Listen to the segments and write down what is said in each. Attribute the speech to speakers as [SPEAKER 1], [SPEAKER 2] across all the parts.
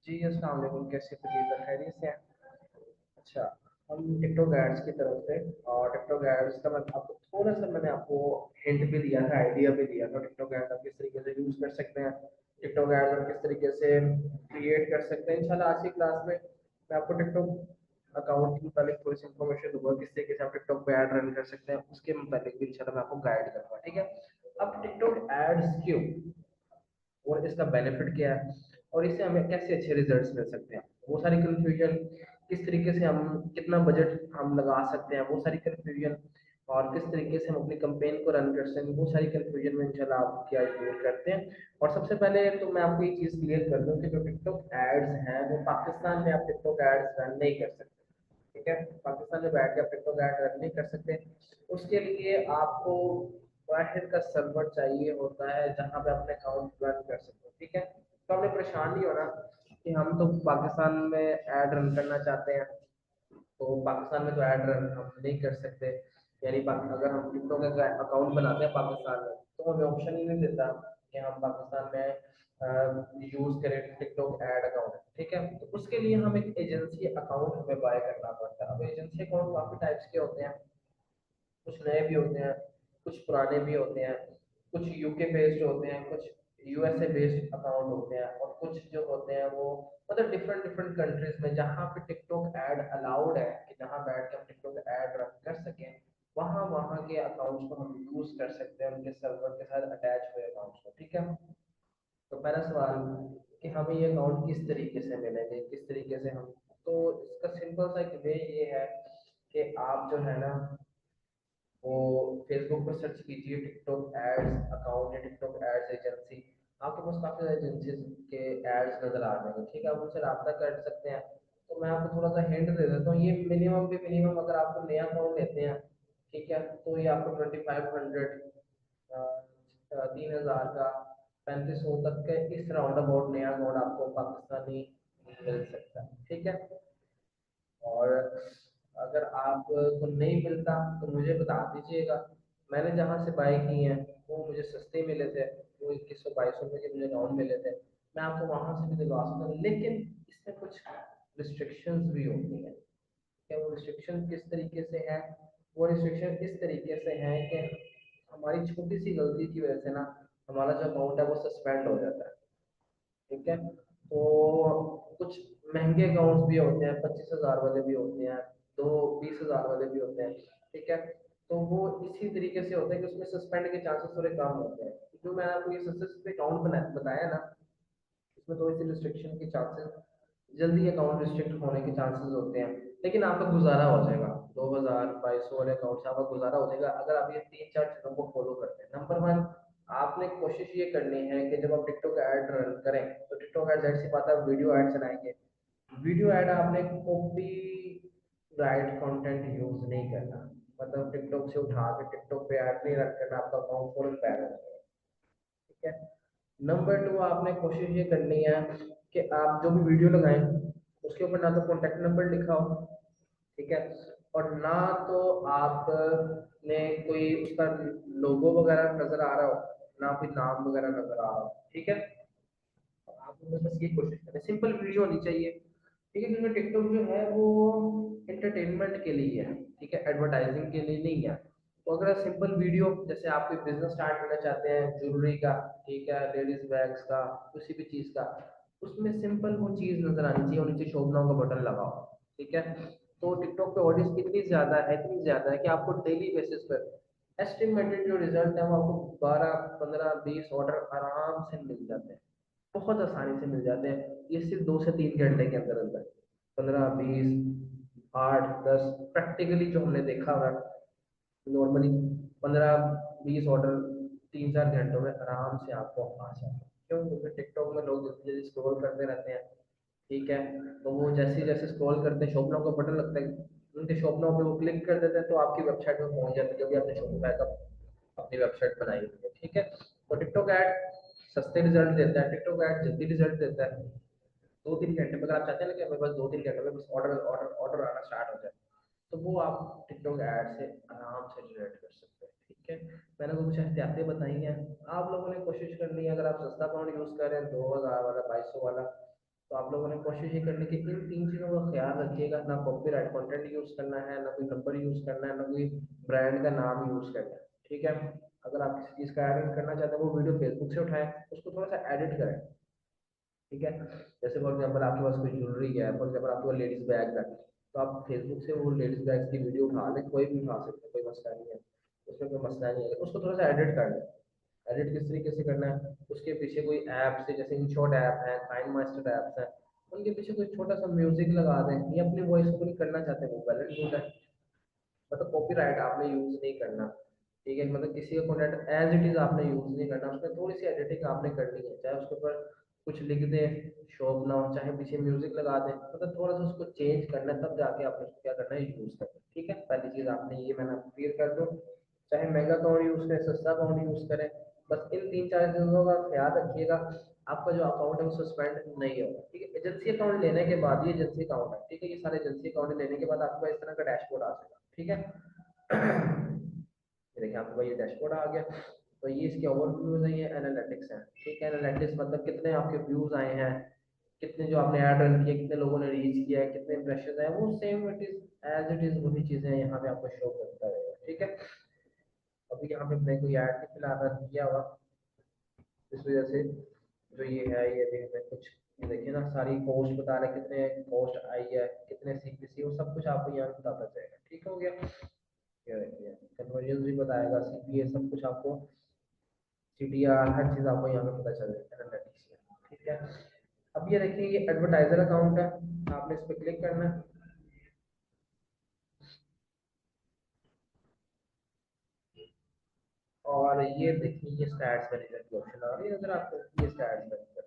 [SPEAKER 1] जी, अस्सलाम वालेकुम। कैसे तबीयत खैरियत से हैं? अच्छा, हम टिकटॉक एड्स की तरफ से और टिकटॉक एड्स का मैं आपको थोड़ा-सा मैंने आपको हिंट भी दिया था, आइडिया भी दिया था। टिकटॉक एड्स आप किस तरीके से यूज़ कर सकते हैं, टिकटॉक एड्स आप किस तरीके से क्रिएट कर सकते हैं। इंशाल्लाह आज की क्लास में मैं आपको टिकटॉक अकाउंट के मुताबिक थोड़ी-सी इन्फॉर्मेशन दूँगा, किस तरीके से आप टिकटॉक पे ऐड रन कर सकते हैं, उसके मुताबिक भी इंशाल्लाह मैं आपको गाइड करूँगा, ठीक है? अब टिकटॉक एड्स क्यों और इसका बेनिफिट क्या है और इससे हमें कैसे अच्छे रिजल्ट्स मिल सकते हैं, वो सारी कन्फ्यूजन, किस तरीके से हम कितना बजट हम लगा सकते हैं, वो सारी कन्फ्यूजन, और किस तरीके से हम अपनी कंपेन को रन कर सकते हैं, वो सारी कन्फ्यूजन में इंशाल्लाह आपकी आज दूर करते हैं। और सबसे पहले तो मैं आपको ये चीज़ क्लियर कर दूं कि जो टिकटॉक एड्स हैं वो पाकिस्तान में आप टिकटॉक एड्स रन नहीं कर सकते, ठीक है? पाकिस्तान में बैठ के आप टिकटॉक ऐड रन नहीं कर सकते। उसके लिए आपको बाहर का सर्वर चाहिए होता है जहाँ पे अपने अकाउंट रन कर सकते हो, ठीक है? तो आपने परेशान नहीं होना कि हम तो पाकिस्तान में ऐड रन करना चाहते हैं, तो पाकिस्तान में तो ऐड रन हम नहीं कर सकते। यानी अगर हम टिकटॉक का अकाउंट बनाते हैं पाकिस्तान में तो हमें ऑप्शन ही नहीं देता कि हम पाकिस्तान में यूज़ करें टिकटॉक ऐड अकाउंट, ठीक है? तो उसके लिए हम एक एजेंसी अकाउंट हमें बाय करना पड़ता है। अब एजेंसी अकाउंट काफ़ी टाइप्स के होते हैं, कुछ नए भी होते हैं, कुछ पुराने भी होते हैं, कुछ यूके बेस्ड होते हैं, कुछ यूएसए बेस्ड अकाउंट होते हैं, और कुछ जो होते हैं वो मतलब डिफरेंट डिफरेंट कंट्रीज में जहाँ पे टिकटॉक ऐड अलाउड है कि जहाँ बैठ के हम टिकटॉक ऐड रन कर सकें, वहाँ वहाँ के अकाउंट्स को हम यूज कर सकते हैं उनके सर्वर के साथ अटैच हुए अकाउंट्स को, ठीक है? तो पहला सवाल कि हमें ये अकाउंट किस तरीके से मिलेंगे, किस तरीके से हम, तो इसका सिंपल सा एक वे ये है कि आप जो है ना वो फेसबुक पर सर्च कीजिए टिकटॉक एड्स अकाउंट या टिकटॉक एड्स एजेंसी। आपके पास काफ़ी सारी एजेंसीज के एड्स नज़र आ जाएंगे, ठीक है? आप उनसे रब्ता कर सकते हैं। तो मैं आपको थोड़ा सा हिंट दे देता हूँ, ये मिनिमम भी मिनिमम अगर आपको नया अकाउंट लेते हैं, ठीक है, तो ये आपको 2500 3000 का 3500 तक के इस राउंड अबाउट नया अकाउंट आपको पाकिस्तानी मिल सकता है, ठीक है? और अगर आपको नहीं मिलता तो मुझे बता दीजिएगा। मैंने जहाँ से बाई की हैं वो मुझे सस्ते मिले थे, वो 2100 2200 के मुझे अकाउंट मिले थे। मैं आपको वहाँ से भी दिलवा सकता हूँ, लेकिन इसमें कुछ रिस्ट्रिक्शंस भी होती हैं। क्या वो रिस्ट्रिक्शन किस तरीके से है? वो रिस्ट्रिक्शन इस तरीके से है कि हमारी छोटी सी गलती की वजह से ना हमारा जो अकाउंट है वो सस्पेंड हो जाता है, ठीक है? तो कुछ महंगे अकाउंट्स भी होते हैं, 25,000 वाले भी होते हैं, तो 20,000 वाले भी होते हैं, ठीक है? तो वो इसी तरीके से होता है कि उसमें सस्पेंड के चांसेस थोड़े कम होते हैं। जो मैंने आपको ये सस्ते सस्ते अकाउंट बताया ना, इसमें थोड़ी सी रिस्ट्रिक्शन के चांसेस, जल्दी अकाउंट रिस्ट्रिक्ट होने के चांसेस होते हैं, लेकिन आपका गुजारा हो जाएगा। 2200 वाले अकाउंट से आपका गुजारा हो जाएगा अगर आप ये तीन चार चीज़ों को फॉलो करते हैं। नंबर वन, आपने कोशिश ये करनी है कि जब आप टिकटॉक ऐड रन करें तो टिकटॉक ऐड जाहिर सी बात है वीडियो ऐड चलाएंगे, वीडियो ऐड आपने कॉपी राइट कंटेंट यूज नहीं करना। मतलब टिकटॉक से उठा के टिकटॉक पे ऐड नहीं रन करना, आपका अकाउंट फौरन बैन हो जाएगा, ठीक है? नंबर टू, आपने कोशिश ये करनी है कि आप जो भी वीडियो लगाएं उसके ऊपर ना तो कॉन्टेक्ट नंबर लिखा हो, ठीक है, और ना तो आपने कोई उसका लोगो वगैरह नजर आ रहा हो, ना कोई नाम वगैरह नजर आ रहा हो, ठीक है? आप लोग बस ये कोशिश करें, सिंपल वीडियो होनी चाहिए, ठीक है? क्योंकि टिकटॉक जो है वो एंटरटेनमेंट के लिए है, ठीक है, एडवर्टाइजिंग के लिए नहीं है। तो अगर सिंपल वीडियो, जैसे आप कोई बिजनेस स्टार्ट करना चाहते हैं ज्वेलरी का, ठीक है, लेडीज बैग्स का, किसी भी चीज का, उसमें सिंपल वो चीज नजर आनी चाहिए और नीचे शॉप नाउ का बटन लगाओ, ठीक है? तो टिकटॉक पे ऑडियंस इतनी ज्यादा है, इतनी ज्यादा है कि आपको डेली बेसिस पर एस्टिमेटेड जो रिजल्ट है वो आपको 12 15 20 ऑर्डर आराम से मिल जाते हैं, बहुत आसानी से मिल जाते हैं। ये सिर्फ 2 से 3 घंटे के अंदर अंदर 15 20 8 10 प्रैक्टिकली जो हमने देखा हुआ नॉर्मली 15 20 ऑर्डर 3 4 घंटों में आराम से आपको आ जाए। क्यों? क्योंकि टिकटॉक में लोग जल्दी जल्दी स्क्रॉल करते रहते हैं, ठीक है? तो वो जैसे जैसे स्क्रॉल करते हैं शॉप नाउ का बटन लगता है, उनके शॉप नाउ पे वो क्लिक कर देते हैं तो आपकी वेबसाइट में पहुंच जाती है जो भी आपने शॉपिफाई का अपनी वेबसाइट बनाई हुई है, ठीक है? तो टिकटॉक ऐड सस्ते रिजल्ट देता है, टिकटॉक ऐड जल्दी रिजल्ट देता है। 2 3 घंटे में अगर आप चाहते हैं ना कि हमें बस 2 3 घंटे में बस ऑर्डर ऑर्डर ऑर्डर आना स्टार्ट हो जाए, तो वो आप टिकटॉक ऐड से आराम से जनरेट कर सकते हैं, ठीक है? मैंने तो कुछ एहतियातें बताई हैं, आप लोगों ने कोशिश करनी है। अगर आप सस्ता अकाउंट यूज़ कर रहे हैं 2000 वाला 2200 वाला, तो आप लोगों ने कोशिश ये करनी कि इन तीन चीज़ों का ख्याल रखिएगा, ना कॉपीराइट कंटेंट यूज़ करना है, ना कोई नंबर यूज़ करना है, ना कोई ब्रांड का नाम यूज़ करना है। ठीक है, अगर आप किसी चीज़ का एडिट करना चाहते हैं वो वीडियो फेसबुक से उठाएं, उसको थोड़ा सा एडिट करें। ठीक है, जैसे फॉर एग्जाम्पल आपके पास कोई ज्वेलरी है, फॉर एग्जाम्पल आपके पास लेडीज बैग है, तो आप फेसबुक से वो लेडीज बैग की वीडियो उठा लें, कोई भी उठा सकते हैं, कोई मसला नहीं है, उसमें कोई मसला नहीं है, उसको थोड़ा सा एडिट कर लें। एडिट किस तरीके से करना है, उसके पीछे कोई ऐप से, जैसे इनशॉट ऐप है, काइन मास्टर ऐप्स है, उनके पीछे कोई छोटा सा म्यूजिक लगा दें, या अपनी वॉइस को करना चाहते हैं वो वेल एंड गुड है, मतलब कॉपीराइट आपने यूज नहीं करना। ठीक है, मतलब किसी का कंटेंट एज इट इज आपने यूज नहीं करना, उसमें थोड़ी सी एडिटिंग आपने करनी है, चाहे उसके ऊपर कुछ लिख दें शोभ ना हो, चाहे पीछे म्यूजिक लगा दें, मतलब थोड़ा सा उसको चेंज करना है, तब जाके आपने उसको क्या करना है, यूज करना है। ठीक है, पहली चीज आपने ये, मैंने आपको क्लियर कर दूं, चाहे महंगा अकाउंट यूज करें, सस्ता अकाउंट यूज करें, बस इन तीन चार चीजों का ख्याल रखिएगा, आपका जो अकाउंट है वो सस्पेंड नहीं होगा। ठीक है, एजेंसी अकाउंट लेने के बाद, ये एजेंसी अकाउंट है, ठीक है, ये सारे एजेंसी अकाउंट लेने के बाद आपका इस तरह का डैशबोर्ड आ जाएगा। ठीक है, ये देखिए आपको ये डैशबोर्ड आ गया, तो ये इसके ओवरव्यूज है, ये एनालिटिक्स है। ठीक है, एनालिटिक्स मतलब कितने आपके व्यूज आए हैं, कितने जो आपने ऐड रन किए, कितने लोगों ने रीच किया है, कितने इंप्रेशन है, वो same it is as it is वही चीजें यहाँ पे आपको शो करता रहेगा। ठीक है, अभी यहाँ पे मैंने कोई ऐड नहीं फिलहाल रन किया हुआ, इस वजह से जो ये है, ये अभी हमें कुछ, ये देखिए ना, सारी पोस्ट बता रहे हैं, कितने पोस्ट आई है, कितने सीपीसी, वो सब कुछ आपको यहाँ बताता जाएगा। ठीक हो गया, ये देखिए कन्वर्जन भी बताएगा, सीपीए सब कुछ आपको, सीटीआर हर चीज़ आपको यहाँ पे पता चल जाएगा एनालिटिक्स में। ठीक है, अब ये देखिए ये एडवर्टाइजर अकाउंट है, आपने इस पर क्लिक करना है, और ये देखिए ये स्टैट्स मैनेजर की ऑप्शन आ रही है, अगर आपको ये स्टैट्स मैनेजर।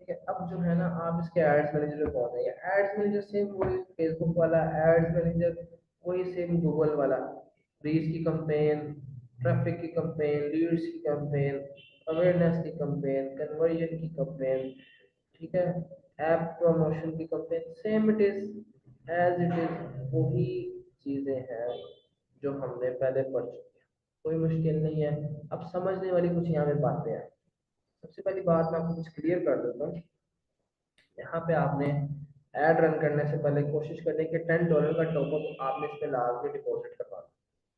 [SPEAKER 1] ठीक है, अब जो है ना, आप इसके एड्स मैनेजर में पहुंच जाइए, एड्स मैनेजर सेम वही फेसबुक वाला एड्स मैनेजर, वही सेम गूगल वाला, रीच की कंपेन, ट्रैफिक की कंपेन, लीड्स की कंपेन, अवेयरनेस की कंपेन, कन्वर्जन की कंपेन। ठीक है, ऐप प्रमोशन की campaign, same it is as it is वही चीजें हैं जो हमने पहले पढ़ चुके हैं, कोई मुश्किल नहीं है। अब समझने वाली कुछ यहाँ पे बातें हैं। सबसे पहली बात मैं आपको कुछ क्लियर कर देता हूँ, यहाँ पे आपने ऐड रन करने से पहले कोशिश करनी है कि $10 का टॉपअप आपने इस पे लाजमी डिपॉजिट करवा।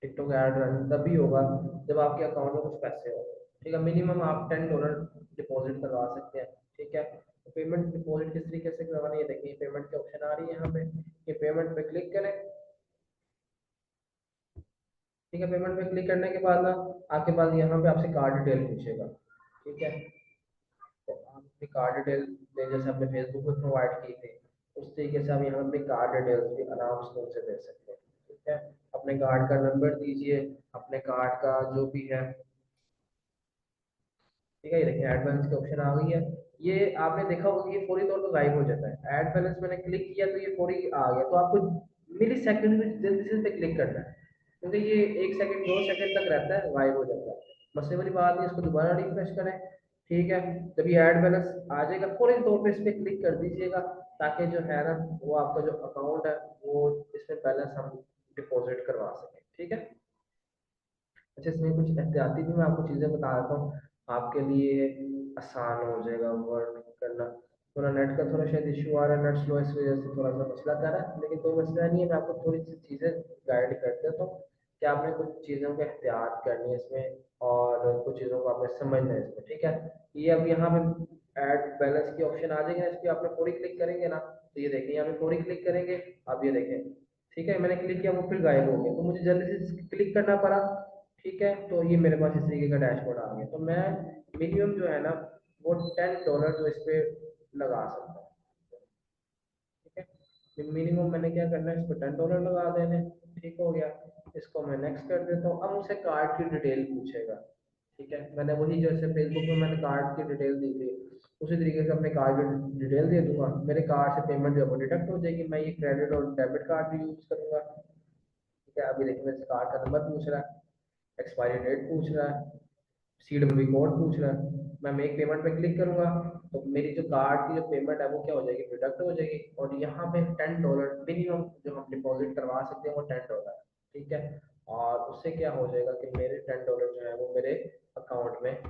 [SPEAKER 1] टिकटॉक ऐड रन तभी होगा जब आपके अकाउंट में कुछ पैसे हो। ठीक है, मिनिमम आप $10 डिपॉजिट करवा सकते हैं। ठीक है, तो पेमेंट डिपॉजिट किस तरीके से करवानी है, देखिए पेमेंट की ऑप्शन आ रही है यहाँ पे, ये पेमेंट पे क्लिक करें। ठीक है, पेमेंट पे क्लिक करने के बाद ना, आपके पास यहाँ पे आपसे कार्ड डिटेल पूछेगा। ठीक है, तो आप अपनी कार्ड डिटेल में, जैसे आपने फेसबुक पे प्रोवाइड की थी, उस तरीके से आप यहाँ अपनी कार्ड डिटेल्स भी आराम से उनसे दे सकते हैं। ठीक है, अपने कार्ड का नंबर दीजिए, अपने कार्ड का जो भी है। ठीक है, ये देखिए ऐड बैलेंस की ऑप्शन आ गई है, ये आपने देखा होगा कि ये फौरी तौर पर गायब हो जाता है। ऐड बैलेंस मैंने क्लिक किया तो ये फौरी आ गया, तो आपको मिली सेकंड में जल्दी से इस पे क्लिक करना है, क्योंकि ये 1 सेकंड 2 सेकंड तक रहता है, गायब हो जाता है। मसले वाली बात नहीं, इसको दोबारा रिफ्रेश करें। ठीक है, जब ये ऐड बैलेंस आ जाएगा फौरी तौर पे इस पे क्लिक कर दीजिएगा, ताकि जो है ना, वो आपका जो अकाउंट है वो इसमें बैलेंस हम डिपॉजिट करवा सकें। ठीक है, अच्छा इसमें कुछ एहतियाती भी मैं आपको चीज़ें बता देता हूँ, आपके लिए आसान हो जाएगा वर्क करना। थोड़ा नेट का थोड़ा शायद इशू आ रहा है, नेट स्लो, इस वजह से थोड़ा सा मसला कर रहा है, लेकिन कोई मसला नहीं है, मैं आपको थोड़ी सी चीज़ें गाइड कर देता हूँ कि आपने कुछ चीज़ों का एहतियात करनी है इसमें, और कुछ चीज़ों को आपने समझना है इसमें। ठीक है, ये अब यहाँ पे ऐड बैलेंस की ऑप्शन आ जाएगा, इस पर आपने थोड़ी क्लिक करेंगे ना, तो ये देखें यहाँ पे थोड़ी क्लिक करेंगे, अब ये देखें। ठीक है, मैंने क्लिक किया वो फिर गायब हो गया, तो मुझे जल्दी से क्लिक करना पड़ा। ठीक है, तो ये मेरे पास इस तरीके का डैशबोर्ड आ गया, तो मैं मिनिमम जो है ना, वो $10 जो इस पे लगा सकता हूँ। ठीक है, मिनिमम मैंने क्या करना है, इस पर $10 लगा देने। ठीक हो गया, इसको मैं नेक्स्ट कर देता हूँ। अब मुझसे कार्ड की डिटेल पूछेगा। ठीक है, मैंने वही जैसे फेसबुक में मैंने कार्ड की डिटेल दी थी, उसी तरीके से अपने कार्ड की डिटेल दे दूंगा, मेरे कार्ड से पेमेंट जो है वो डिडक्ट हो जाएगी, मैं ये क्रेडिट और डेबिट कार्ड भी यूज करूंगा। ठीक है, अभी देखिए मेरे से कार्ड का नंबर पूछ रहा है, एक्सपायरी डेट पूछ रहा है, CWV कोड पूछ रहा है, मैं मेक पेमेंट पे क्लिक करूंगा, तो मेरी जो कार्ड की जो पेमेंट है वो क्या हो जाएगी, डिडक्ट हो जाएगी, और यहाँ पे $10 मिनिमम जो हम डिपॉजिट करवा सकते हैं वो $10 है। ठीक है, और उससे क्या हो जाएगा कि मेरे $10 जो है वो मेरे अकाउंट में,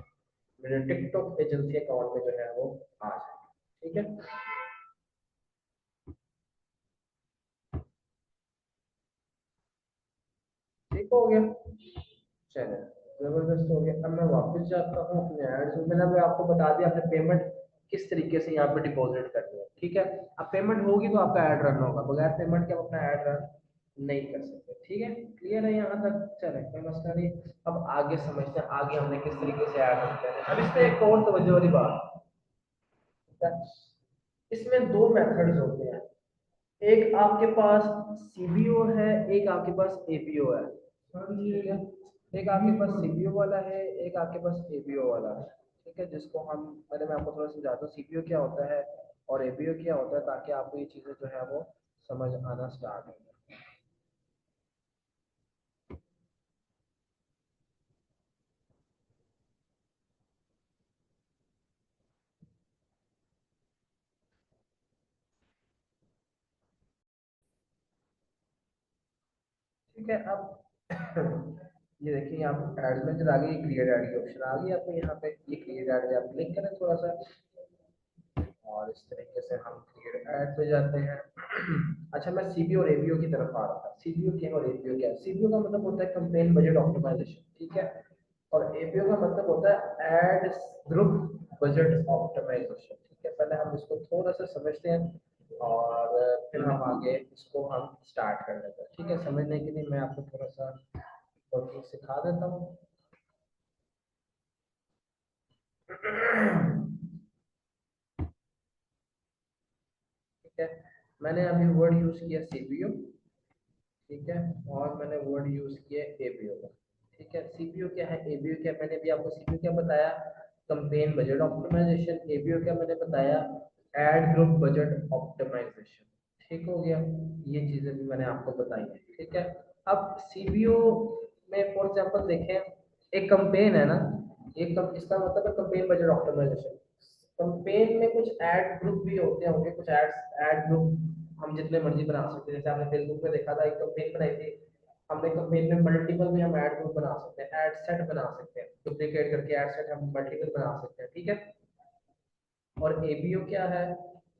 [SPEAKER 1] मेरे टिकटॉक एजेंसी अकाउंट में जो है वो आ जाएगा। ठीक है, ठीक हो गया। चलिए, जबरदस्त हो गया। अब मैं वापस जाता हूँ अपने एड्स में। मैंने अभी आपको बता दिया आपने पेमेंट किस तरीके से यहाँ पे डिपॉजिट करनी है। ठीक है, अब पेमेंट होगी तो आपका ऐड रन होगा, बगैर पेमेंट के आप अपना ऐड रन नहीं कर सकते। ठीक है, क्लियर है यहाँ तक? चले, कोई मसला नहीं। अब आगे समझते हैं, आगे हमने किस तरीके से ऐड रन करना है। अब इसमें एक और तवज्जो वाली बात है, इसमें दो मेथड्स होते हैं। एक आपके पास सीबीओ है, एक आपके पास एबीओ है। ठीक है, एक आपके पास सीबीओ वाला है, एक आपके पास एबीओ वाला है। ठीक है, जिसको हम, पहले मैं आपको थोड़ा समझाता हूँ सीबीओ क्या होता है और एबीओ क्या होता है, ताकि आपको ये चीज़ें जो है वो समझ आना स्टार्ट हो जाए। ठीक है, अब ये देखिए यहाँ पे एड में जो आ गई क्रिएट ऐड की ऑप्शन आ गई आपको यहाँ पे। ये क्रिएट ऐड पे आप क्लिक करें थोड़ा सा, और इस तरीके से हम क्रिएट ऐड पे जाते हैं। अच्छा, मैं सीबीओ और एबीओ की तरफ आ रहा था। सीबीओ क्या है और एबीओ क्या है? सीबीओ का मतलब होता है कंपेन बजट ऑप्टिमाइजेशन। ठीक है, और एबीओ का मतलब होता है एड ग्रुप बजट ऑप्टिमाइजेशन। ठीक है, पहले हम इसको थोड़ा सा समझते हैं और फिर हम आगे इसको हम स्टार्ट कर लेते हैं। ठीक है, समझने के लिए मैं आपको थोड़ा सा वर्किंग सिखा देता हूँ। ठीक है, मैंने अभी वर्ड यूज किया सीपीयू। ठीक है, और मैंने वर्ड यूज किया एबीओ का। ठीक है, सीपीयू क्या है, एबीओ क्या है? मैंने भी आपको सीपीयू क्या बताया, कंपेन बजट ऑप्टिमाइजेशन। एबीओ क्या मैंने बताया, एड ग्रुप बजट ऑप्टिमाइजेशन। ठीक हो गया, ये चीजें भी मैंने आपको बताई है। ठीक है, अब सीबीओ में फॉर एग्जांपल देखें, एक कंपेन है ना, एक इसका मतलब है कंपेन बजट ऑप्टिमाइजेशन। कंपेन में कुछ ऐड ग्रुप भी होते होंगे, कुछ एड्स, ऐड ग्रुप हम जितने मर्जी बना सकते हैं। जैसे आपने फेसबुक पे देखा था, एक कंपेन बनाई थी हमने, कंपेन में मल्टीपल भी हम ऐड ग्रुप बना सकते हैं, ऐड सेट बना सकते हैं, डुप्लीकेट करके ऐड सेट हम मल्टीपल बना सकते हैं। ठीक है, और एबीओ क्या है,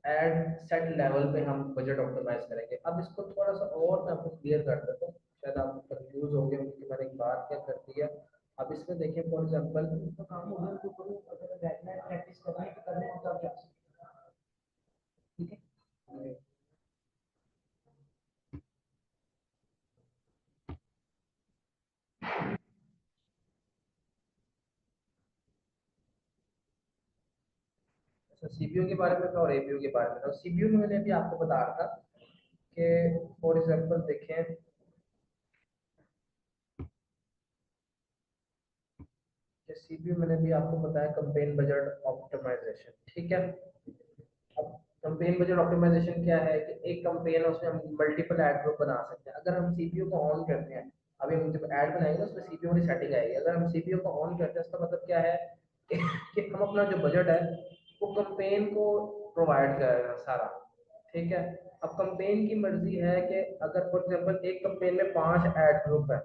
[SPEAKER 1] एड सेट लेवल पे हम बजट ऑप्टिमाइज करेंगे। अब इसको थोड़ा सा और मैं आपको क्लियर कर देता हूँ, शायद आप कंफ्यूज हो गए होंगे कि मैंने एक बात क्या कर दी है। अब इसमें देखिए फॉर एग्जांपल, तो काम हो गया तो करो, अगर बैकलाइन प्रैक्टिस करनी है तो करने होता है क्या? ठीक है, अच्छा सीपीयू के बारे में था और एपीयू के बारे में था। सीपीयू में मैंने अभी आपको बता रहा था कि फॉर एग्जांपल देखें कि सीपीयू मैंने भी आपको बताया कंपेन बजट ऑप्टिमाइजेशन। ठीक है, अब कंपेन बजट ऑप्टिमाइजेशन क्या है कि एक कंपेन है उसमें हम मल्टीपल ऐड ग्रुप बना सकते हैं। अगर हम सीपीयू को ऑन करते हैं, अभी हम जब ऐड बनाएंगे ना उसमें सीपीयू वाली सेटिंग आएगी। अगर हम सीपीयू को ऑन करते हैं इसका मतलब क्या है कि हम अपना जो बजट है वो कंपेन को प्रोवाइड कर रहे हैं सारा। ठीक है, अब कंपेन की मर्जी है कि अगर फॉर एग्जांपल एक कंपेन में 5 ऐड ग्रुप है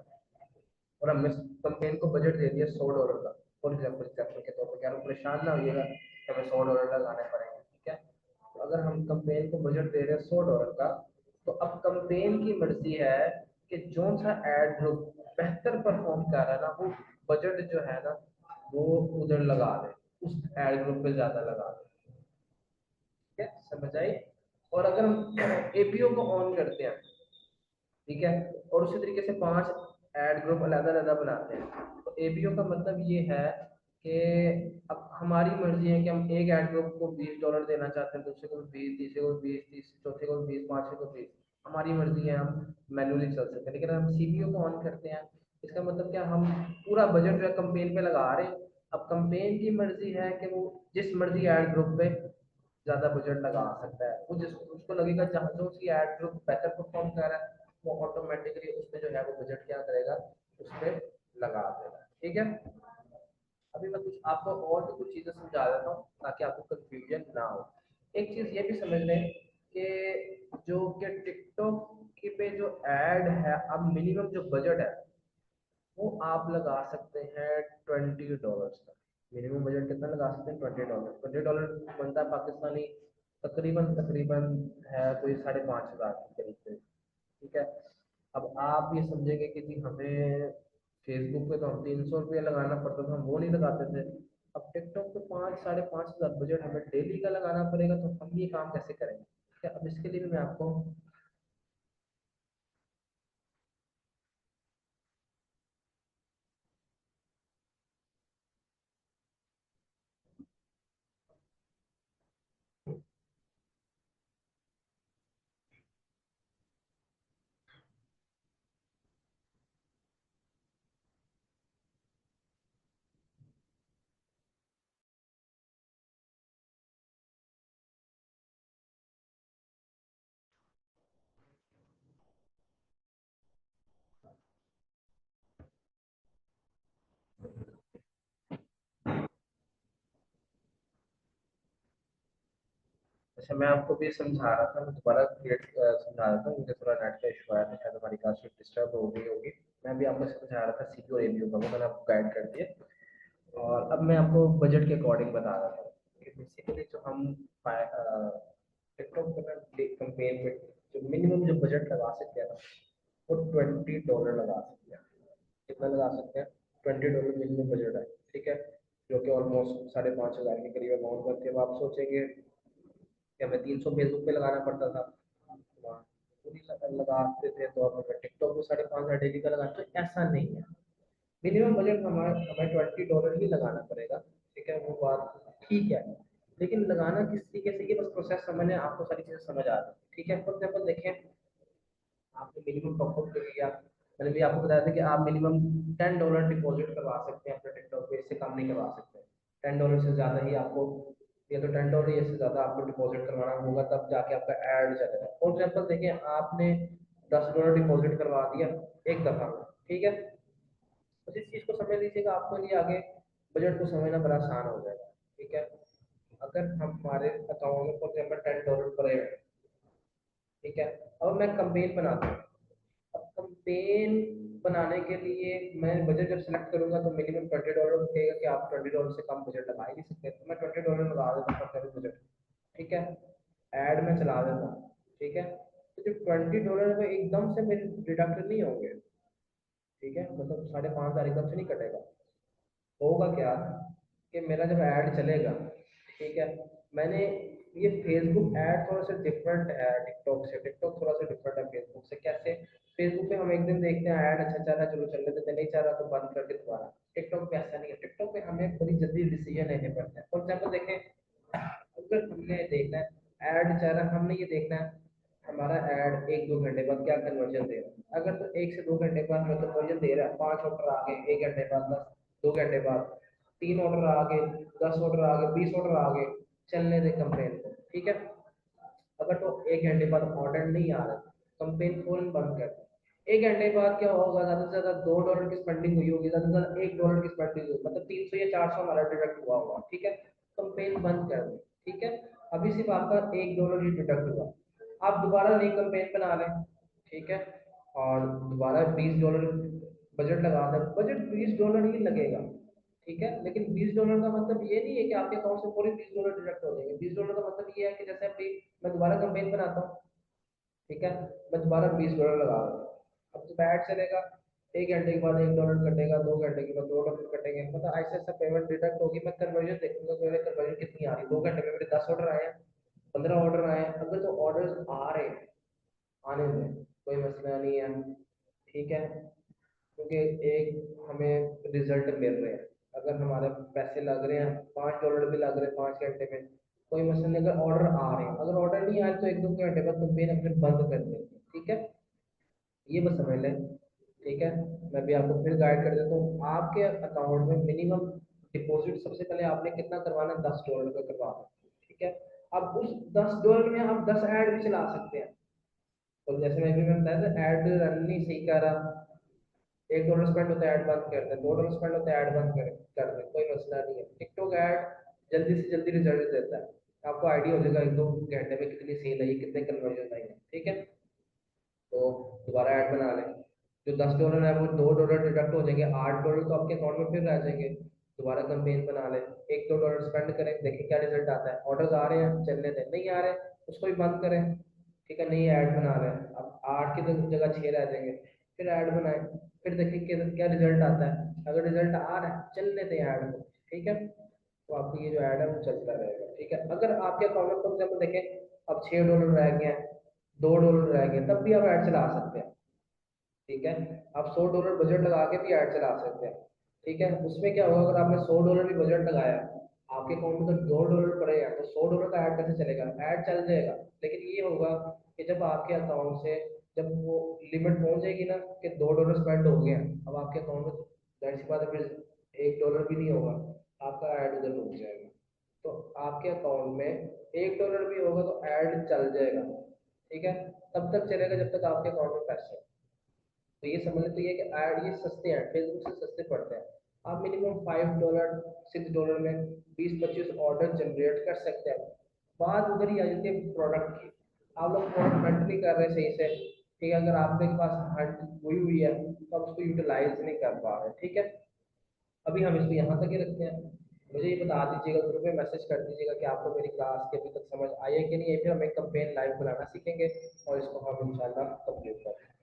[SPEAKER 1] और हमने कंपेन को बजट दे दिया $100 का, फॉर एग्जांपल एग्जांपल के तौर पर, क्या आप परेशान ना होइएगा कि हमें $100 लगाने पड़ेंगे। ठीक है, तो अगर हम कंपेन को बजट दे रहे हैं $100 का, तो अब कंपेन की मर्जी है कि जो सा एड ग्रुप बेहतर परफॉर्म कर रहा है ना, वो बजट जो है ना वो उधर लगा दे, उस एड ग्रुप पे ज्यादा लगा दे। ठीक है, समझ आई? और अगर हम एपीओ को ऑन करते हैं, ठीक है, और उसी तरीके से 5 ऐड ग्रुप अलग अलग बनाते हैं, तो एबीओ का मतलब ये है कि अब हमारी मर्जी है कि हम एक ऐड ग्रुप को $20 देना चाहते हैं, दूसरे को 20, तीसरे को 20, तीस चौथे को 20, पांचवे को 20। हमारी मर्जी है, हम मैनुअली चल सकते हैं। लेकिन अगर हम सीपीयू को ऑन करते हैं, इसका मतलब क्या, हम पूरा बजट जो है कंपेन पे लगा रहे हैं। अब कंपेन की मर्जी है कि वो जिस मर्जी ऐड ग्रुप पे ज्यादा बजट लगा सकता है, वो जिस उसको लगेगा जहाँ जो उसकी एड ग्रुप बेहतर परफॉर्म कर रहा है, वो ऑटोमेटिकली उस पे जो है वो बजट क्या करेगा, उस पे लगा देगा। ठीक है, अभी मैं कुछ आपको और भी कुछ चीजें समझा देता हूँ ताकि आपको कंफ्यूजन ना हो। एक चीज ये भी समझ लें कि जो कि टिकटॉक के पे जो ऐड है, अब मिनिमम जो बजट है वो आप लगा सकते हैं $20 तक। मिनिमम बजट कितना लगा सकते हैं? $20। बनता है पाकिस्तानी तकरीबन तकरीबन है कोई 5,500 के करीब से। ठीक है। अब आप ये समझेंगे कि जी हमें फेसबुक पे तो हम ₹300 लगाना पड़ता था, हम वो नहीं लगाते थे। अब टिकटॉक पे 5 साढ़े 5 हज़ार बजट हमें डेली का लगाना पड़ेगा, तो हम ये काम कैसे करेंगे? ठीक है। अब इसके लिए भी मैं आपको, अच्छा मैं आपको भी समझा रहा था, मैं दोबारा क्लियर समझा रहा था, मुझे थोड़ा नेट का इशू आया था, शायद हमारी क्लास डिस्टर्ब हो गई होगी। मैं भी आपको समझा रहा था सीपीयू और एपीयू का, वो मैंने आपको गाइड कर दिया। और अब मैं आपको बजट के अकॉर्डिंग बता रहा था कि बेसिकली जो हम टिकटॉक पर कंपेयर में जो मिनिमम जो बजट लगा सकते हैं ना, वो $20 लगा सकते हैं। कितना लगा सकते हैं? $20 मिनिमम बजट है। ठीक है। जो कि ऑलमोस्ट 5,500 के करीब अमाउंट बनती है। अब आप सोचेंगे कि हमें 300 फेसबुक पे लगाना पड़ता था, वहाँ पूरी लगाते थे, तो अब हमें टिकटॉक को 5,500 डेली का लगाना, तो ऐसा नहीं है। मिनिमम बजट हमारा हमें $20 ही लगाना पड़ेगा। ठीक है, वो बात ठीक है। लेकिन लगाना किस तरीके से, ये बस प्रोसेस समझने, आपको सारी चीज़ें समझ आ रही। ठीक है। फॉर एग्जाम्पल देखें, आपने मिनिमम टॉपअप कर लिया, मैंने भी आपको बताया था कि आप मिनिमम $10 डिपॉजिट करवा सकते हैं अपने टिकटॉक पे, इससे कम नहीं करवा सकते। $10 से ज़्यादा ही आपको, या तो $10 या इससे ज़्यादा आपको डिपॉजिट करवाना होगा, तब जाके आपका ऐड चलेगा। फॉर एग्जाम्पल देखिए, आपने $10 डिपॉजिट करवा दिया एक दफ़ा में। ठीक है। बस इस चीज़ को समझ लीजिएगा, आपके लिए आगे बजट को समझना बड़ा आसान हो जाएगा। ठीक है। अगर हमारे अकाउंट में फॉर एग्जाम्पल $10 पड़े हैं, ठीक है, अब मैं कंपेन बनाता हूँ। अब कंपेन बनाने के लिए मैं बजट जब सेलेक्ट करूंगा, तो मिनिमम $20 कहेगा कि आप $20 से कम बजट लगा ही नहीं सकते, तो मैं $20 लगा देता हूँ अपना बजट। ठीक है। ऐड में चला देता हूँ। ठीक है। तो जो $20 में एकदम से मेरे डिडक्ट नहीं होंगे। ठीक है, मतलब 5,500 एकदम से नहीं कटेगा। होगा क्या कि मेरा जब ऐड चलेगा, ठीक है, मैंने ये फेसबुक ऐड थोड़ा सा डिफरेंट है टिकटॉक से, टिकटॉक थोड़ा सा डिफरेंट है फेसबुक से। कैसे? फेसबुक पे हम एक दिन देखते हैं ऐड अच्छा चल रहा है, चलो चलने देते हैं, नहीं चल रहा तो बंद करके दोबारा। टिकटॉक पे ऐसा नहीं है, टिकटॉक पे हमें बड़ी जल्दी डिसीजन लेने पड़ते हैं। फॉर एग्जाम्पल देखें, अगर हमने देखना है ऐड चल रहा है, हमने ये देखना है हमारा ऐड 1-2 घंटे बाद क्या कन्वर्जन दे रहा है। अगर तो 1 से 2 घंटे बाद हमें कन्वर्जन दे रहा है, 5 ऑर्डर आ गए 1 घंटे बाद, 2 घंटे बाद 3 ऑर्डर आ गए, 10 ऑर्डर आ गए, 20 ऑर्डर आ गए, चलने दे कंपेन को। ठीक है। अगर तो 1 घंटे बाद ऑर्डर नहीं आ रहा, कंपेन फौरन बंद कर दे। 1 घंटे बाद क्या होगा, ज्यादा से ज्यादा $2 की स्पेंडिंग हुई होगी, ज्यादा से ज्यादा $1 की स्पेंडिंग हुई, मतलब 300 या 400 हमारा डिडक्ट हुआ होगा। ठीक है। कंपेन बंद कर दे। ठीक है। अभी सिर्फ आपका $1 ही डिडक्ट हुआ, आप दोबारा नई कंपेन बना लें। ठीक है। और दोबारा $20 बजट लगा दें, बजट $20 ही लगेगा। ठीक है। लेकिन $20 का मतलब ये नहीं है कि आपके अकाउंट से पूरे $20 डिडक्ट हो जाएंगे। $20 का मतलब ये है कि जैसे अभी मैं दोबारा कंपेन बनाता हूँ, ठीक है, मैं दोबारा $20 लगा रहा हूँ। अब जब ऐड चलेगा, 1 घंटे के बाद $1 कटेगा, 2 घंटे के बाद $2 कटेंगे, मतलब ऐसे ऐसा पेमेंट डिडक्ट होगी। मैं कन्वर्जन देखूंगा कि मेरे कन्वर्जन कितनी आ रही है। 2 घंटे में मेरे 10 ऑर्डर आए हैं, 15 ऑर्डर आए हैं, अगर तो ऑर्डर आ रहे हैं, आने में कोई मसला नहीं है। ठीक है। क्योंकि एक हमें रिजल्ट मिल रहे हैं, अगर हमारे पैसे लग रहे हैं, $5 भी लग रहे हैं 5 घंटे में, कोई मसला नहीं। अगर ऑर्डर आ रहे हैं, अगर ऑर्डर नहीं आए तो 1-2 घंटे बाद कंपेन अपने बंद कर देंगे। ठीक है। ये बस समझ लें। ठीक है। मैं भी आपको फिर गाइड कर देता हूँ। आपके अकाउंट में मिनिमम डिपॉजिट सबसे पहले आपने कितना करवाना है? $10 का करवाना। ठीक है। अब उस $10 में आप 10 ऐड भी चला सकते हैं। और जैसे मैं बताया था, ऐड रन नहीं सही कर रहा, $1 स्पेंड होता है ऐड बंद कर दे, $2 स्पेंड होता है ऐड बंद कर दे, कोई मसला नहीं है। टिकटॉक ऐड जल्दी से जल्दी रिजल्ट देता है, आपको आइडिया हो जाएगा 1-2 घंटे में कितनी सेल आई, कितने कन्वर्जन आई है। ठीक है। तो दोबारा ऐड बना लें। जो $10 है वो $2 डिडक्ट हो जाएंगे, $8 तो आपके अकाउंट में फिर रह जाएंगे। दोबारा कैंपेन बना लें, 1-2 डॉलर स्पेंड करें, देखें क्या रिजल्ट आता है। ऑर्डर्स आ रहे हैं चलने दें, नहीं आ रहे उसको भी बंद करें। ठीक है, नई ऐड बना लें। अब 8 की जगह 6 रह जाएंगे, फिर ऐड बनाएं, फिर देखें कि क्या रिजल्ट आता है। अगर रिजल्ट आ रहा है चलने दें ऐड को। ठीक है, तो आपकी ये जो ऐड है वो चलता रहेगा। ठीक है, अगर आपके अकाउंट में फॉर एग्जाम्पल देखें अब $6 रह गए हैं, $2 रह गए, तब भी आप ऐड चला सकते हैं। ठीक है, आप $100 बजट लगा के भी ऐड चला सकते हैं। ठीक है, उसमें क्या होगा, अगर आपने $100 भी बजट लगाया, आपके अकाउंट में तो $2 पड़े हैं, तो $100 का ऐड कैसे चलेगा? ऐड चल जाएगा, लेकिन ये होगा कि जब आपके अकाउंट से जब वो लिमिट पहुंच जाएगी ना कि $2 स्पेंड हो गया, अब आपके अकाउंट में जाहिर सी बात है फिर $1 भी नहीं होगा, आपका ऐड उधर रुक जाएगा। तो आपके अकाउंट में $1 भी होगा तो ऐड चल जाएगा। ठीक है, तब तक चलेगा जब तक आपके अकाउंट में पैसे हैं। तो ये समझ लेते हैं कि ऐड ये सस्ते हैं, फेसबुक से सस्ते पड़ते हैं। आप मिनिमम $5 $6 में 20-25 ऑर्डर जनरेट कर सकते हैं। बात उधर ही आ जाती है प्रोडक्ट की। आप लोग प्रोडक्ट हंट नहीं कर रहे सही से। ठीक है, अगर आपके पास हंट हुई हुई है तो आप उसको यूटिलाइज नहीं कर पा रहे। ठीक है, अभी हम इसको यहाँ तक ही रखते हैं। मुझे ये बता दीजिएगा, ग्रुप में मैसेज कर दीजिएगा कि आपको मेरी क्लास की अभी तक समझ आई है कि नहीं है, फिर हम एक कैंपेन लाइव बनाना सीखेंगे और इसको हम इंशाल्लाह कंप्लीट करेंगे।